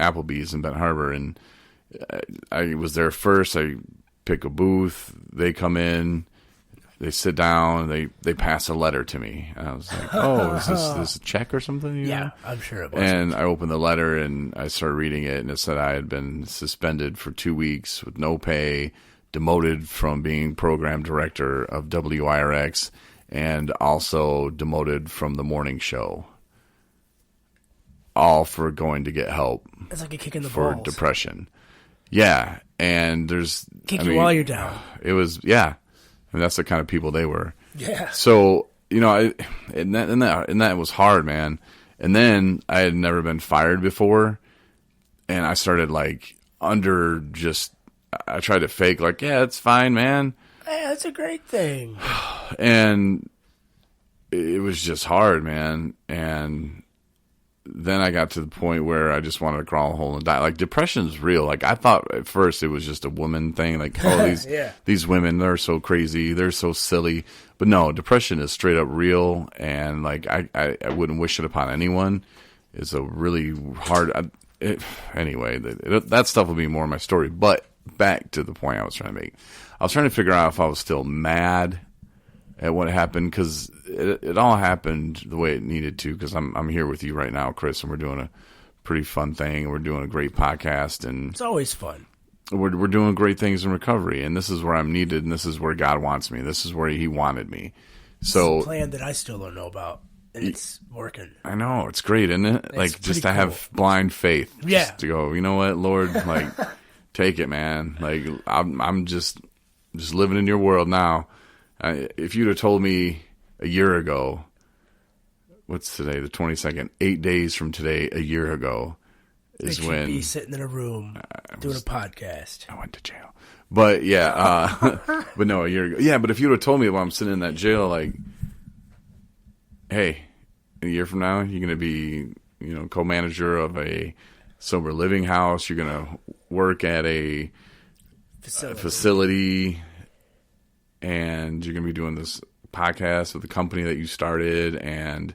Applebee's in Benton Harbor, and I was there first. I pick a booth. They come in. They sit down. They pass a letter to me. And I was like, "Oh, is this a check or something?" You know? I'm sure it was. And I opened the letter and I started reading it, and it said I had been suspended for 2 weeks with no pay, demoted from being program director of WIRX, and also demoted from the morning show. All for going to get help. It's like a kick in the for balls. Depression. Yeah, and there's kick you while you're down. It was and that's the kind of people they were. Yeah. So and that was hard, man. And then I had never been fired before, and I started like I tried to fake like, yeah, it's fine, man. Hey, that's a great thing. And it was just hard, man. And then I got to the point where I just wanted to crawl a hole and die. Like, depression's real. Like, I thought at first it was just a woman thing. Like, oh, these women, they're so crazy. They're so silly. But no, depression is straight up real. And, like, I wouldn't wish it upon anyone. It's a really hard... anyway, that stuff will be more of my story. But back to the point I was trying to make. I was trying to figure out if I was still mad at what happened, because it all happened the way it needed to, because I'm here with you right now, Chris, and we're doing a pretty fun thing. We're doing a great podcast, and it's always fun. We're doing great things in recovery, and this is where I'm needed, and this is where God wants me. This is where He wanted me. So it's a plan that I still don't know about, and it's working. I know, it's great, isn't it? It's like, just to cool. Have blind faith. Yeah. Just to go, you know what, Lord, like, take it, man. Like, I'm just living in your world now. If you'd have told me a year ago, what's today, the 22nd, 8 days from today, a year ago, is when... be sitting in a room doing a podcast. I went to jail. But, yeah, but no, a year ago. Yeah, but if you'd have told me while I'm sitting in that jail, like, hey, a year from now, you're going to be, co-manager of a sober living house. You're going to work at a facility, and you're going to be doing this podcast with the company that you started, and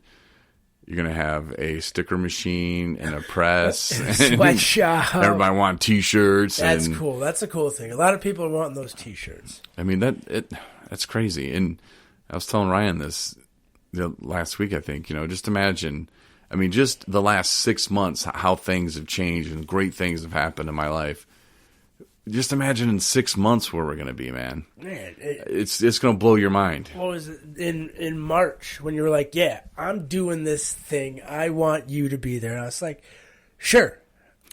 you're going to have a sticker machine and a press. Sweatshop. Everybody want T-shirts. That's cool. That's a cool thing. A lot of people are wanting those T-shirts. I mean, that's crazy. And I was telling Ryan this last week, I think, just imagine, I mean, just the last 6 months, how things have changed and great things have happened in my life. Just imagine in 6 months where we're going to be, man. It's going to blow your mind. What was it in March when you were like, yeah, I'm doing this thing. I want you to be there. And I was like, sure,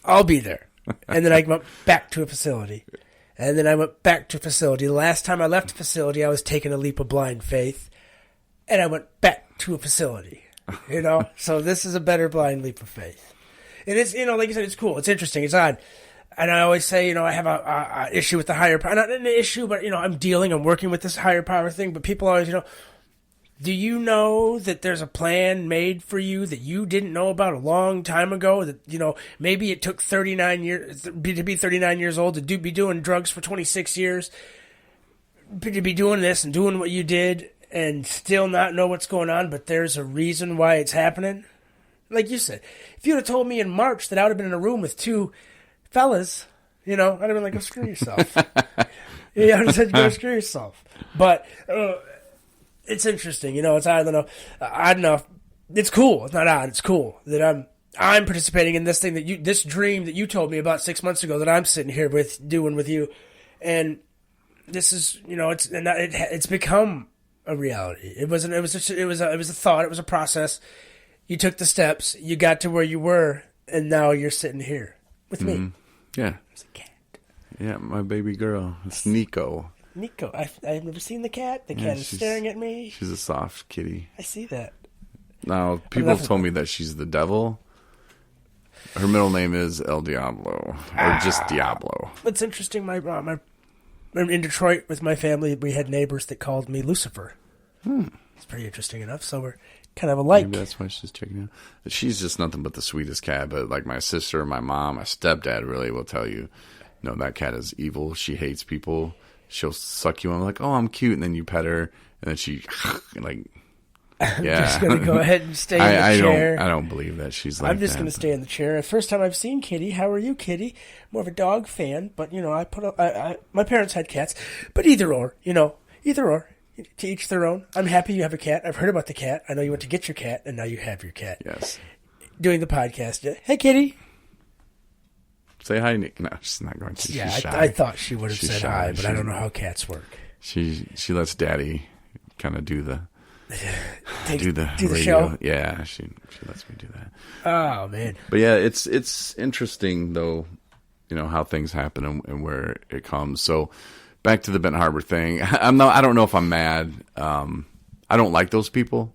I'll be there. And then I went back to a facility. And then I went back to a facility. The last time I left a facility, I was taking a leap of blind faith. And I went back to a facility. So this is a better blind leap of faith. And it's, like you said, it's cool. It's interesting. It's odd. And I always say, I have a issue with the higher power. Not an issue, but, I'm working with this higher power thing. But people always, do you know that there's a plan made for you that you didn't know about a long time ago? That, maybe it took 39 years to be 39 years old, to be doing drugs for 26 years, to be doing this and doing what you did and still not know what's going on, but there's a reason why it's happening. Like you said, if you'd have told me in March that I would have been in a room with two fellas, I'd have been like, go screw yourself. Yeah, I'd have said, go screw yourself. But it's interesting, it's odd enough. Odd enough. It's cool. It's not odd. It's cool that I'm participating in this thing this dream that you told me about 6 months ago that I'm sitting here doing with you, and this is, it's become a reality. It was a thought. It was a process. You took the steps. You got to where you were, and now you're sitting here with me. Yeah. It's a cat. Yeah, my baby girl. It's Nico. Nico. I've never seen the cat. The cat is staring at me. She's a soft kitty. I see that. Now, people have told me that she's the devil. Her middle name is El Diablo. Or just Diablo. It's interesting. In Detroit with my family, we had neighbors that called me Lucifer. It's pretty interesting enough. So we're kind of alike. Maybe that's why she's checking out. She's just nothing but the sweetest cat. But like my sister, my mom, my stepdad really will tell you, no, that cat is evil. She hates people. She'll suck you in like, oh, I'm cute. And then you pet her. And then she like... I'm Yeah. just going to go ahead and stay in the chair. I don't believe that she's like that. I'm just going to stay in the chair. First time I've seen Kitty. How are you, Kitty? More of a dog fan, but, my parents had cats. But either or. To each their own. I'm happy you have a cat. I've heard about the cat. I know you went to get your cat, and now you have your cat. Yes. Doing the podcast. Hey, Kitty. Say hi, Nick. No, she's not going to. Yeah, she's shy. I thought she would have said shy. hi, but I don't know how cats work. She lets Daddy kind of do the do the radio. Show. Yeah, she lets me do that. Oh man! But yeah, it's interesting though, how things happen and where it comes. So back to the Benton Harbor thing. I don't know if I'm mad. I don't like those people.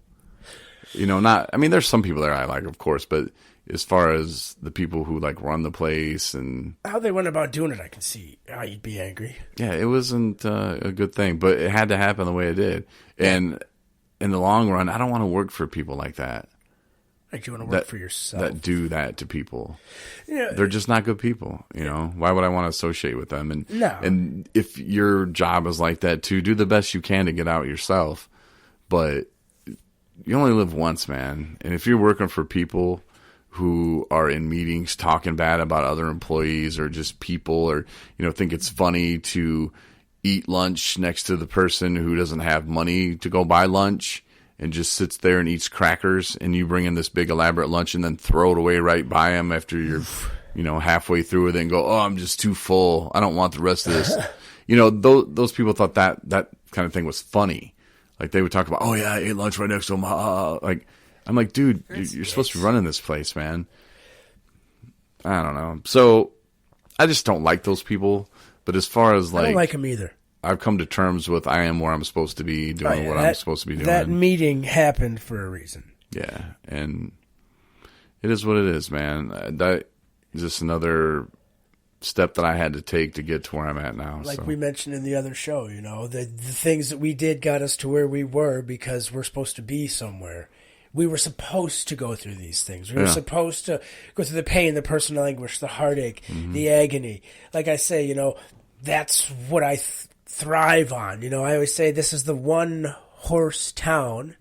There's some people there I like, of course, but as far as the people who like run the place and how they went about doing it, I can see how you'd be angry. Yeah, it wasn't a good thing, but it had to happen the way it did. And in the long run, I don't want to work for people like that. Like you want to work for yourself. That do that to people. Yeah. They're just not good people, Why would I want to associate with them? And no. And if your job is like that too, do the best you can to get out yourself. But you only live once, man. And if you're working for people who are in meetings talking bad about other employees or just people or, think it's funny to eat lunch next to the person who doesn't have money to go buy lunch and just sits there and eats crackers and you bring in this big elaborate lunch and then throw it away right by him after you're, halfway through it and go, oh, I'm just too full. I don't want the rest of this. Those people thought that kind of thing was funny. Like they would talk about, oh yeah, I ate lunch right next to him. I'm like, dude, you're supposed to be running this place, man. I don't know. So I just don't like those people. But as far as I don't like them either. I've come to terms with I am where I'm supposed to be, doing what I'm supposed to be doing. That meeting happened for a reason. Yeah, and it is what it is, man. That is just another step that I had to take to get to where I'm at now. Like we mentioned in the other show, the things that we did got us to where we were because we're supposed to be somewhere. We were supposed to go through these things. We were supposed to go through the pain, the personal anguish, the heartache, the agony. Like I say, that's what I thrive on. I always say this is the one horse town.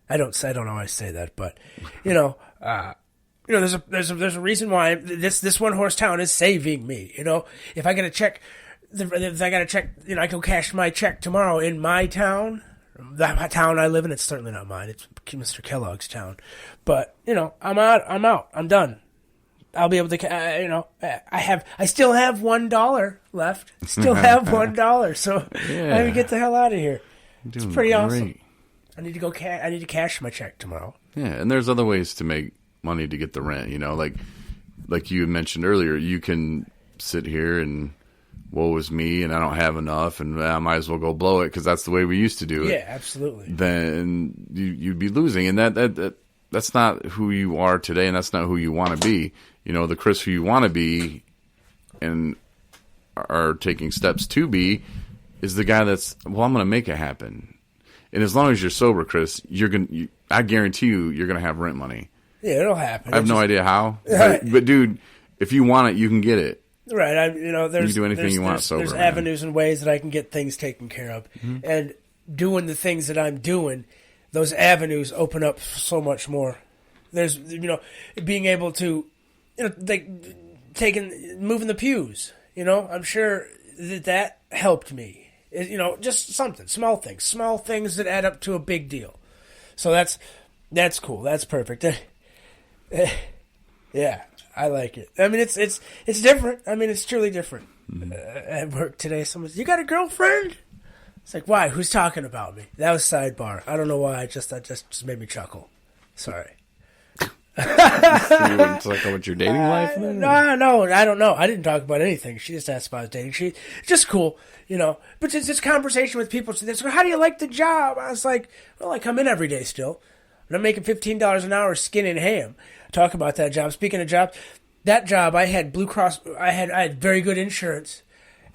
I don't always say that, but there's a reason why this one horse town is saving me. If I get a check, I can cash my check tomorrow in my town. The town I live in, it's certainly not mine. It's Mr. Kellogg's town. But, I'm out. I'm done. I'll be able to, I still have $1 left. Still have $1. So I can get the hell out of here. It's pretty awesome. I need to go, I need to cash my check tomorrow. Yeah. And there's other ways to make money to get the rent, like you mentioned earlier, you can sit here and woe is me and I don't have enough and I might as well go blow it because that's the way we used to do it. Yeah, absolutely. Then you'd be losing, and that's not who you are today, and that's not who you want to be. The Chris who you want to be and are taking steps to be is the guy that's, I'm going to make it happen. And as long as you're sober, Chris, I guarantee you're going to have rent money. Yeah, it'll happen. I have no idea how, but dude, if you want it, you can get it. Right, there's you do anything you want sober. There's avenues and ways that I can get things taken care of, and doing the things that I'm doing, those avenues open up so much more. There's being able to, moving the pews. I'm sure that helped me. Just something, small things that add up to a big deal. So that's cool. That's perfect. Yeah. I like it. It's different. It's truly different. At work today, someone said, "You got a girlfriend?" It's like, why? Who's talking about me? That was sidebar. I don't know why. That just made me chuckle. Sorry. You wouldn't talk about your dating life? No, I don't know. I didn't talk about anything. She just asked about dating. She just cool, But it's this conversation with people. So how do you like the job? I was like, well, I come in every day still. And I'm making $15 an hour skinning ham. Talk about that job. Speaking of jobs, that job, I had Blue Cross. I had very good insurance.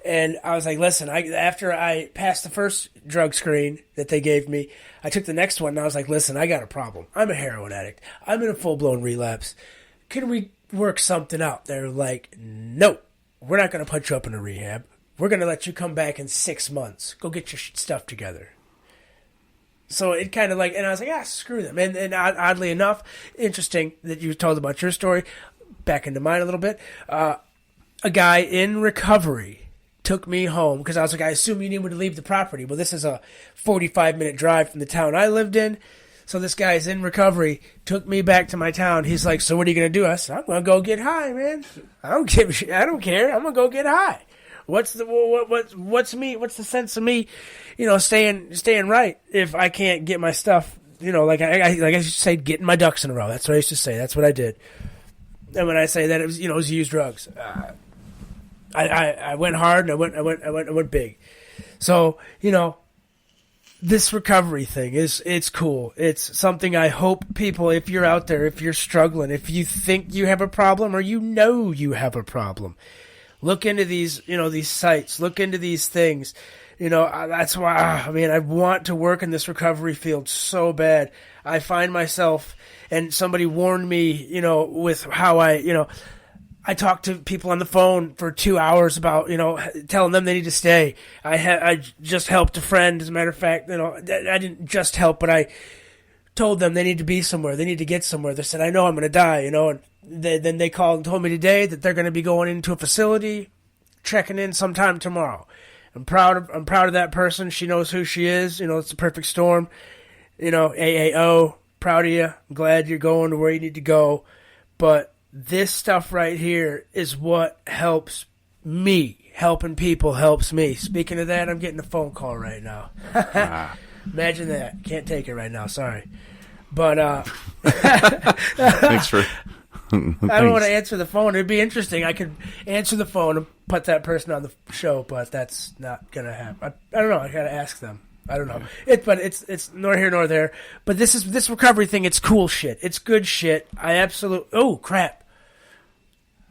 And I was like, listen, after I passed the first drug screen that they gave me, I took the next one, and I was like, listen, I got a problem. I'm a heroin addict. I'm in a full-blown relapse. Can we work something out? They're like, no, we're not going to put you up in a rehab. We're going to let you come back in 6 months. Go get your stuff together. So it kind of like, and I was like, screw them. And oddly enough, interesting that you told about your story. Back into mine a little bit. A guy in recovery took me home because I was like, I assume you need me to leave the property. Well, this is a 45-minute drive from the town I lived in. So this guy's in recovery, took me back to my town. He's like, so what are you going to do? I said, I'm going to go get high, man. I don't give a shit. I don't care. I'm going to go get high. What's the sense of me, staying right if I can't get my stuff, like I used to say, getting my ducks in a row. That's what I used to say. That's what I did. And when I say that, it was used drugs. I went hard and I went big. So, this recovery thing it's cool. It's something I hope people, if you're out there, if you're struggling, if you think you have a problem or you have a problem, look into these, these sites, look into these things. That's why, I want to work in this recovery field so bad. I find myself, and somebody warned me, with how I talk to people on the phone for 2 hours about, telling them they need to stay. I just helped a friend, as a matter of fact, I didn't just help, but I told them they need to be somewhere. They need to get somewhere. They said, I know I'm going to die, and then they called and told me today that they're going to be going into a facility, checking in sometime tomorrow. I'm proud of that person. She knows who she is. It's the perfect storm. AAO, proud of you. I'm glad you're going to where you need to go. But this stuff right here is what helps me. Helping people helps me. Speaking of that, I'm getting a phone call right now. Imagine that. Can't take it right now. Sorry. But thanks for... I don't want to answer the phone. It'd be interesting. I could answer the phone and put that person on the show, but that's not going to happen. I don't know. I got to ask them. I don't know. But it's nor here nor there. But this recovery thing, it's cool shit. It's good shit. Oh, crap.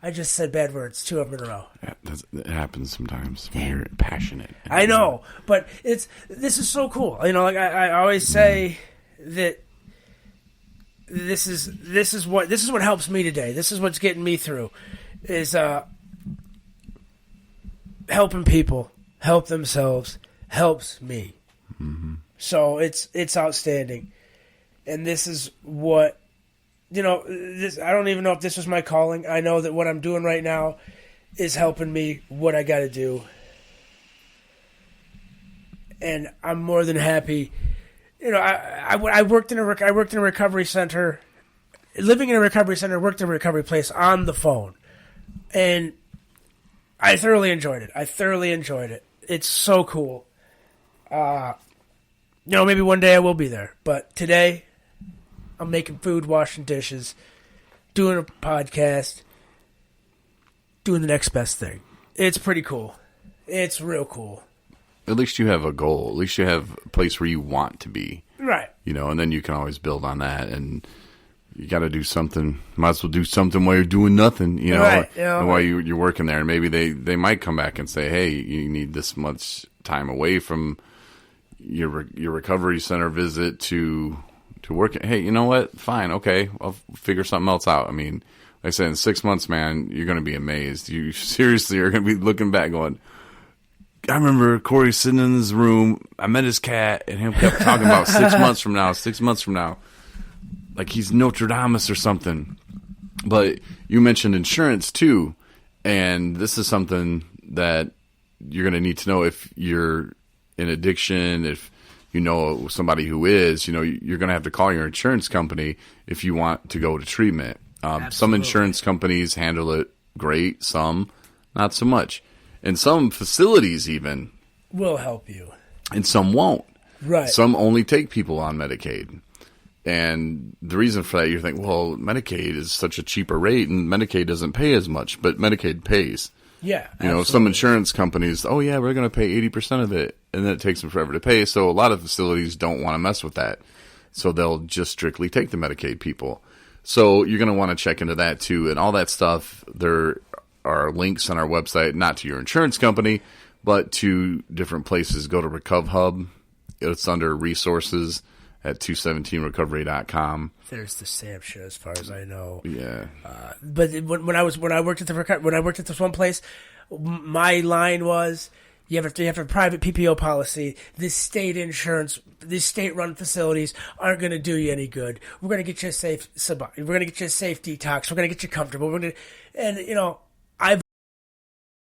I just said bad words, 2 of them in a row. Yeah, it happens sometimes when you're passionate. I know, but this is so cool. Like I always say that this is what helps me today. This is what's getting me through, is helping people help themselves helps me. Mm-hmm. So it's outstanding, and this is what this. I don't even know if this was my calling. I know that what I'm doing right now is helping me. What I got to do, and I'm more than happy. I worked in a recovery center, living in a recovery center, worked in a recovery place on the phone, and I thoroughly enjoyed it. It's so cool. Maybe one day I will be there, but today I'm making food, washing dishes, doing a podcast, doing the next best thing. It's pretty cool. It's real cool. At least you have a goal. At least you have a place where you want to be. Right. And then you can always build on that. And you got to do something. Might as well do something while you're doing nothing, Right. While you're working there. And maybe they might come back and say, hey, you need this much time away from your recovery center visit to work. Hey, you know what? Fine. Okay. I'll figure something else out. I mean, like I said, in 6 months, man, you're going to be amazed. You seriously are going to be looking back going, I remember Corey sitting in his room. I met his cat, and him kept talking about 6 months from now, like he's Nostradamus or something. But you mentioned insurance too, and this is something that you're going to need to know if you're in addiction. If you know somebody who is, you're going to have to call your insurance company if you want to go to treatment. Some insurance companies handle it great, some not so much. And some facilities even will help you, and some won't. Right. Some only take people on Medicaid. And the reason for that, you think, well, Medicaid is such a cheaper rate, and Medicaid doesn't pay as much, but Medicaid pays. Yeah, absolutely. Some insurance companies, oh yeah, we're going to pay 80% of it, and then it takes them forever to pay. So a lot of facilities don't want to mess with that. So they'll just strictly take the Medicaid people. So you're going to want to check into that too, and all that stuff. There are links on our website, not to your insurance company, but to different places. Go to RecovHub. It's under resources at 217recovery.com. There's the Sam show, as far as I know. Yeah. But when I worked at this one place, my line was, You have a private PPO policy. This state insurance, these state-run facilities aren't going to do you any good. We're going to get you a safe detox. We're going to get you comfortable. And